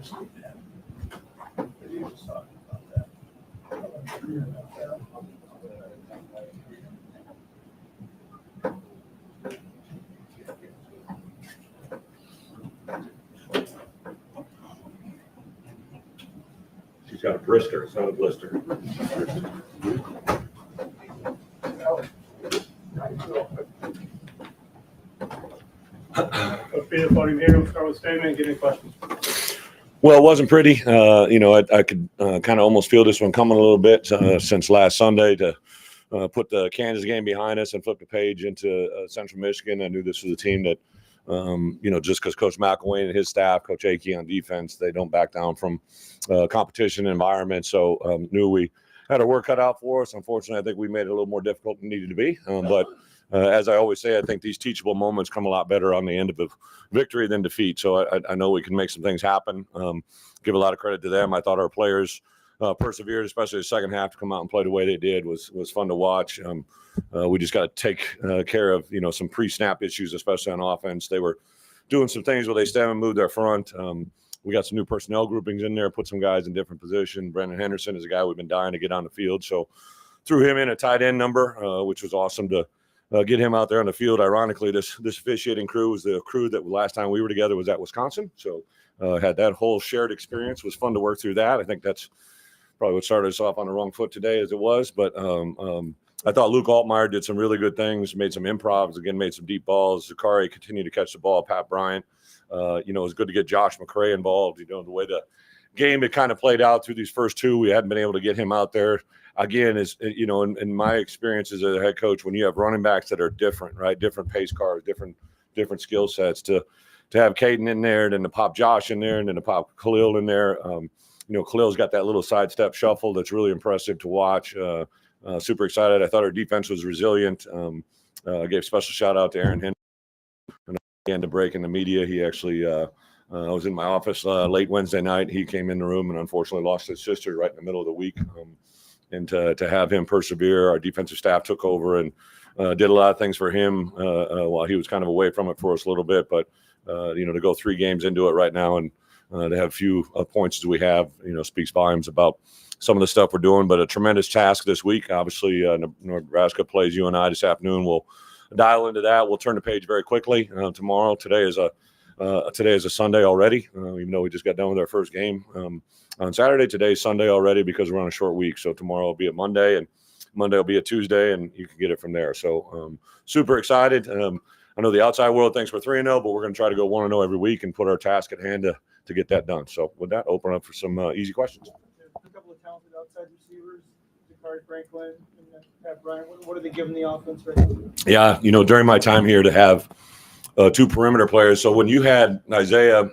She's got a blister. It's not a blister. Podium here. We'll start with statement. Get any questions? Well, it wasn't pretty. I could kind of almost feel this one coming a little bit since last Sunday to put the Kansas game behind us and flip the page into Central Michigan. I knew this was a team that, just because Coach McElwain and his staff, Coach Akey on defense, they don't back down from competition environment. So knew we had our work cut out for us. Unfortunately, I think we made it a little more difficult than it needed to be. But as I always say, I think these teachable moments come a lot better on the end of a victory than defeat. So I know we can make some things happen. Give a lot of credit to them. I thought our players persevered, especially the second half, to come out and play the way they did was fun to watch. We just got to take care of some pre-snap issues, especially on offense. They were doing some things where they stand and move their front. We got some new personnel groupings in there, put some guys in different positions. Brendan Henderson is a guy we've been dying to get on the field, so threw him in a tight end number, which was awesome to get him out there on the field. Ironically, this officiating crew was the crew that last time we were together was at Wisconsin, so had that whole shared experience. It was fun to work through that. I think that's probably what started us off on the wrong foot today as it was, but I thought Luke Altmaier did some really good things, made some improvs, again, made some deep balls. Zakari continued to catch the ball. Pat Bryant, it was good to get Josh McCray involved. The way the game had kind of played out through these first two, we hadn't been able to get him out there. Again, in my experience as a head coach, when you have running backs that are different, right, different pace cars, different skill sets, to have Caden in there, then to pop Josh in there, and then to pop Khalil in there. Khalil's got that little sidestep shuffle that's really impressive to watch. Super excited. I thought our defense was resilient. I gave special shout out to Aaron Henry. And again, to break in the media, he actually I was in my office late Wednesday night. He came in the room and unfortunately lost his sister right in the middle of the week. And to have him persevere, our defensive staff took over and did a lot of things for him while he was kind of away from it for us a little bit. But to go 3 games into it right now and to have few points as we have, speaks volumes about some of the stuff we're doing. But a tremendous task this week. Obviously, Nebraska plays UNI this afternoon. We'll dial into that. We'll turn the page very quickly tomorrow. Today is a Sunday already, even though we just got done with our first game on Saturday. Today's Sunday already because we're on a short week. So tomorrow will be a Monday, and Monday will be a Tuesday, and you can get it from there. So super excited. I know the outside world thinks we're 3-0, but we're going to try to go 1-0 every week and put our task at hand to get that done. So with that, open up for some easy questions. A couple of talented outside receivers, Zakari Franklin and Pat Bryant. What are they giving the offense right now? Yeah, during my time here to have 2 perimeter players. So when you had Isaiah,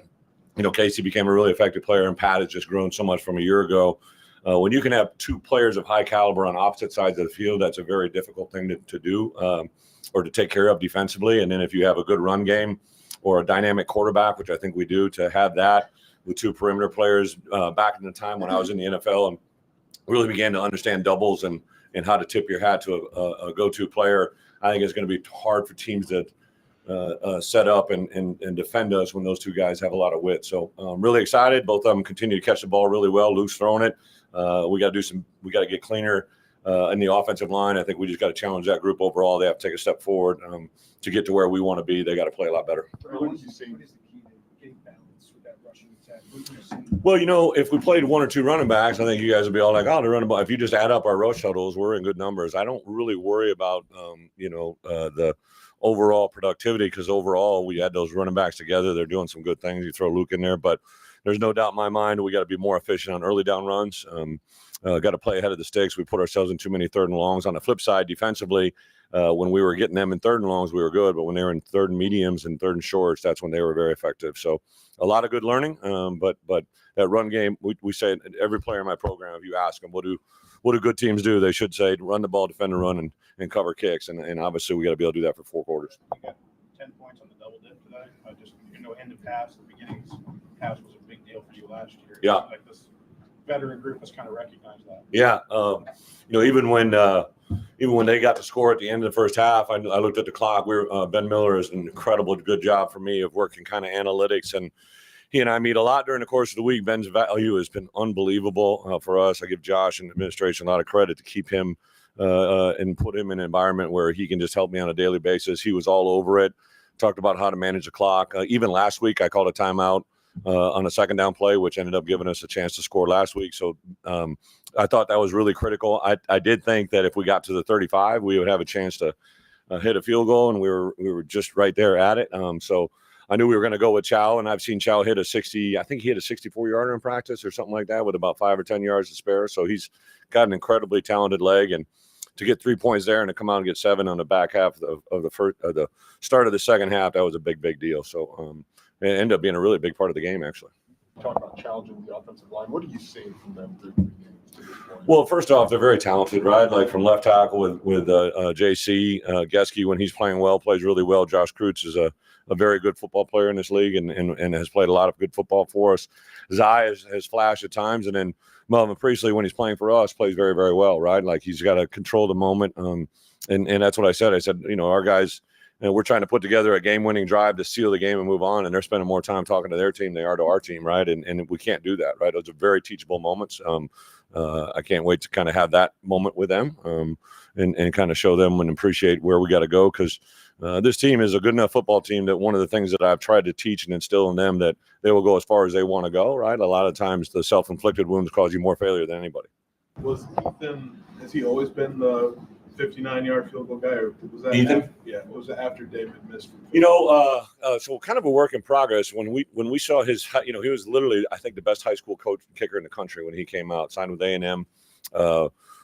Casey became a really effective player, and Pat has just grown so much from a year ago. When you can have 2 players of high caliber on opposite sides of the field, that's a very difficult thing to do or to take care of defensively. And then if you have a good run game or a dynamic quarterback, which I think we do, to have that with 2 perimeter players back in the time when I was in the NFL and really began to understand doubles and how to tip your hat to a go-to player, I think it's going to be hard for teams that set up and defend us when those 2 guys have a lot of wit. So I'm really excited. Both of them continue to catch the ball really well. Luke's throwing it. We got to get cleaner in the offensive line. I think we just got to challenge that group overall. They have to take a step forward to get to where we want to be. They got to play a lot better. What is the key to getting balance with that rushing attack? Well, if we played 1 or 2 running backs, I think you guys would be all like, oh, they're running ball. If you just add up our rush totals, we're in good numbers. I don't really worry about, the overall productivity, because overall we had those running backs together. They're doing some good things. You throw Luke in there, but there's no doubt in my mind we got to be more efficient on early down runs. Got to play ahead of the sticks. We put ourselves in too many 3rd and longs. On the flip side, defensively, when we were getting them in 3rd and longs, we were good. But when they were in 3rd and mediums and 3rd and shorts, that's when they were very effective. So a lot of good learning. But that run game, we say every player in my program, if you ask them, what do good teams do? They should say run the ball, defend the run, and cover kicks. And obviously we got to be able to do that for 4 quarters. You got 10 points on the double dip today. Just end of pass, the beginning pass was a big deal for you last year. Yeah. Like this veteran group has kind of recognized that. Yeah. Even when they got to score at the end of the first half, I looked at the clock. Ben Miller is an incredible good job for me of working kind of analytics. And, he and I meet a lot during the course of the week. Ben's value has been unbelievable for us. I give Josh and the administration a lot of credit to keep him and put him in an environment where he can just help me on a daily basis. He was all over it, talked about how to manage the clock. Even last week, I called a timeout on a second down play, which ended up giving us a chance to score last week. So I thought that was really critical. I did think that if we got to the 35, we would have a chance to hit a field goal, and we were just right there at it. So I knew we were going to go with Chow, and I've seen Chow hit a 60. I think he hit a 64-yarder in practice or something like that with about 5 or 10 yards to spare. So he's got an incredibly talented leg, and to get 3 points there and to come out and get 7 on the back half of the start of the second half, that was a big deal. So it ended up being a really big part of the game, actually. Talk about challenging the offensive line. What are you seeing from them through 3 games to this point? Well, first off, they're very talented, right? Like from left tackle with JC Geske, when he's playing well, plays really well. Josh Kreutz is a very good football player in this league and has played a lot of good football for us. Zai has flashed at times, and then Melvin Priestley, when he's playing for us, plays very, very well, right? Like he's got to control the moment. And that's what I said. I said, our guys, we're trying to put together a game-winning drive to seal the game and move on, and they're spending more time talking to their team than they are to our team, right? And we can't do that, right? Those are very teachable moments. I can't wait to kind of have that moment with them and kind of show them and appreciate where we got to go, because this team is a good enough football team that one of the things that I've tried to teach and instill in them that they will go as far as they want to go, right? A lot of times the self-inflicted wounds cause you more failure than anybody. Has he always been the 59-yard field goal guy, or was that Ethan? Was it after David missed? So kind of a work in progress. When we saw his, he was literally, I think, the best high school kicker in the country when he came out, signed with A&M.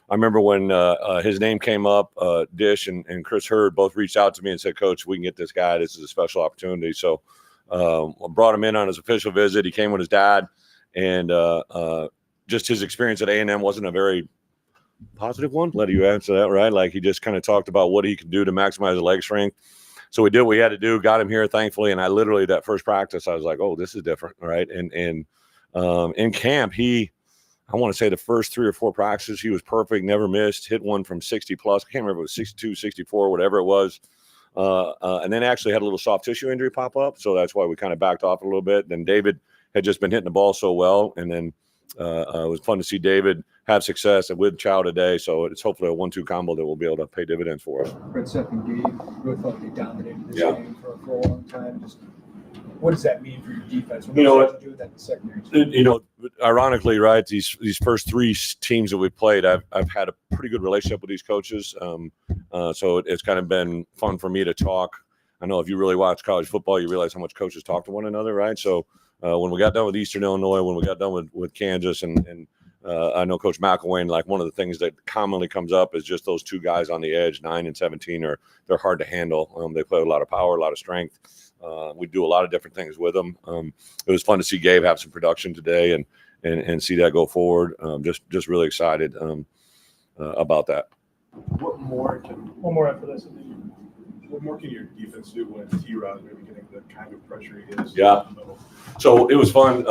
I remember when his name came up, Dish and Chris Hurd both reached out to me and said, "Coach, we can get this guy. This is a special opportunity." So I brought him in on his official visit. He came with his dad, and just his experience at A&M wasn't a very positive one. Let you answer that, right? Like he just kind of talked about what he could do to maximize his leg strength. So we did what we had to do, got him here, thankfully. And I literally, that first practice, I was like, "Oh, this is different," right? And in camp, I want to say the first 3 or 4 practices, he was perfect, never missed, hit one from 60 plus. I can't remember if it was 62, 64, whatever it was. And then actually had a little soft tissue injury pop up. So that's why we kind of backed off a little bit. Then David had just been hitting the ball so well. And then it was fun to see David have success with Chow today. So it's hopefully a 1-2 combo that will be able to pay dividends for us. Brett, Seth, and Gabe really thought they dominated this game for a long time. Just what does that mean for your defense? What does do with that in the secondary? Ironically, right, these first 3 teams that we've played, I've had a pretty good relationship with these coaches. So it's kind of been fun for me to talk. I know if you really watch college football, you realize how much coaches talk to one another, right? So when we got done with Eastern Illinois, when we got done with Kansas, and I know Coach McElwain, like one of the things that commonly comes up is just those 2 guys on the edge, 9 and 17, they're hard to handle. They play with a lot of power, a lot of strength. We do a lot of different things with them. It was fun to see Gabe have some production today and see that go forward. Just really excited about that. One more after this. What more can your defense do when T-Rod maybe getting the kind of pressure he is? Yeah. So it was fun.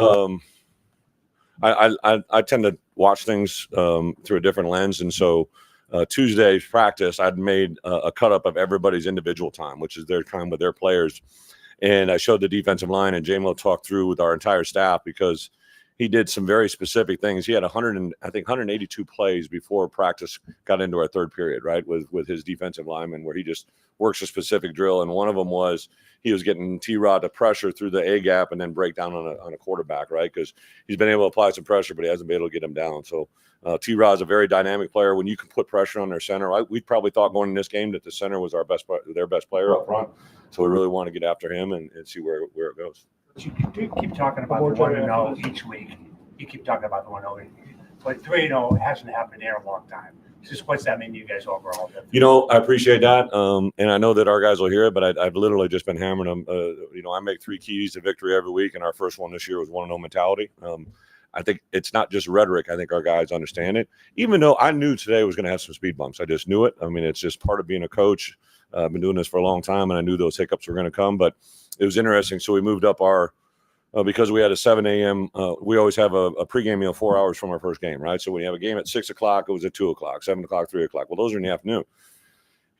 I tend to watch things through a different lens, and so Tuesday's practice, I'd made a cut up of everybody's individual time, which is their time with their players. And I showed the defensive line, and J-Mo talked through with our entire staff because he did some very specific things. He had 182 plays before practice got into our third period, right, with his defensive lineman, where he just works a specific drill. And one of them was he was getting T-Rod to pressure through the A gap and then break down on a quarterback, right, because he's been able to apply some pressure, but he hasn't been able to get him down. So T-Rod's a very dynamic player. When you can put pressure on their center, right, we probably thought going in this game that the center was their best player up front. So we really want to get after him and see where it goes. You do keep talking about the 1-0 each week. You keep talking about the 1-0. But 3-0 hasn't happened in a long time. Just what's that mean to you guys overall? I appreciate that. And I know that our guys will hear it, but I've literally just been hammering them. I make 3 keys to victory every week, and our first one this year was 1-0 mentality. I think it's not just rhetoric. I think our guys understand it, even though I knew today was going to have some speed bumps. I just knew it. I mean, it's just part of being a coach. I've been doing this for a long time, and I knew those hiccups were going to come, but it was interesting. So we moved up because we had a 7 a.m. We always have a pregame meal 4 hours from our first game, right? So when you have a game at 6 o'clock, it was at 2 o'clock, 7 o'clock, 3 o'clock. Well, those are in the afternoon.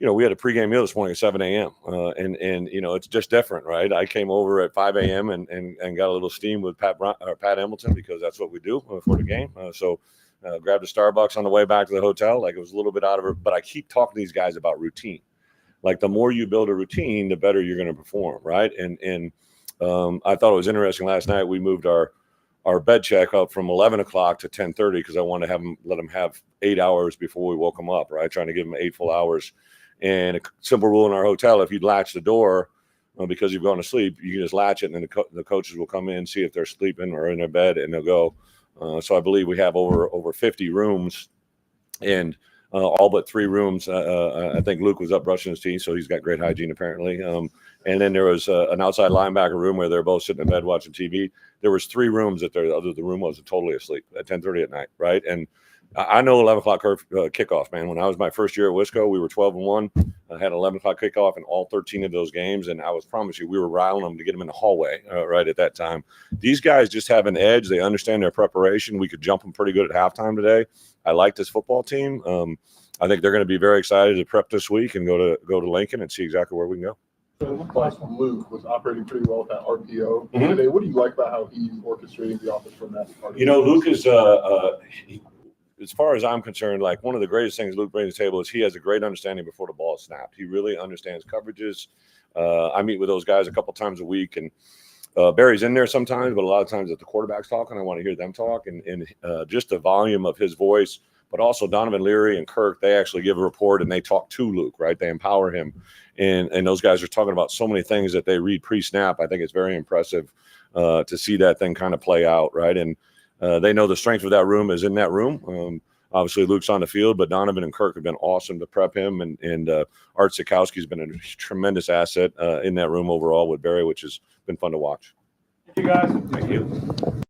we had a pregame meal this morning at 7 a.m. And it's just different, right? I came over at 5 a.m. and got a little steam with Pat Hamilton because that's what we do for the game. So grabbed a Starbucks on the way back to the hotel. Like, it was a little bit out of it, but I keep talking to these guys about routine. Like, the more you build a routine, the better you're going to perform, right? And I thought it was interesting last night. We moved our bed check up from 11 o'clock to 10:30 because I wanted to let them have 8 hours before we woke them up, right? Trying to give them 8 full hours. And a simple rule in our hotel: if you latch the door because you've gone to sleep, you can just latch it, and then the coaches will come in, see if they're sleeping or in their bed, and they'll go. So I believe we have over 50 rooms, and all but 3 rooms. I think Luke was up brushing his teeth, so he's got great hygiene apparently. And then there was an outside linebacker room where they're both sitting in bed watching TV. There was 3 rooms that the room was totally asleep at 10:30 at night, right? And I know 11 o'clock kickoff, man. When I was my first year at Wisco, we were 12-1. I had 11 o'clock kickoff in all 13 of those games, and I promise you, we were riling them to get them in the hallway right at that time. These guys just have an edge. They understand their preparation. We could jump them pretty good at halftime today. I like this football team. I think they're going to be very excited to prep this week and go to Lincoln and see exactly where we can go. So it looked like Luke was operating pretty well with that RPO today. What do you like about how he's orchestrating the offense from that part? Luke is as far as I'm concerned, like, one of the greatest things Luke brings to the table is he has a great understanding before the ball is snapped. He really understands coverages. I meet with those guys a couple times a week, and Barry's in there sometimes, but a lot of times if the quarterback's talking, I want to hear them talk, and just the volume of his voice. But also Donovan Leary and Kirk, they actually give a report and they talk to Luke, right? They empower him. And those guys are talking about so many things that they read pre-snap. I think it's very impressive to see that thing kind of play out, right? And they know the strength of that room is in that room. Obviously, Luke's on the field, but Donovan and Kirk have been awesome to prep him. And Art Sikowski's been a tremendous asset in that room overall with Barry, which has been fun to watch. Thank you, guys. Thank you.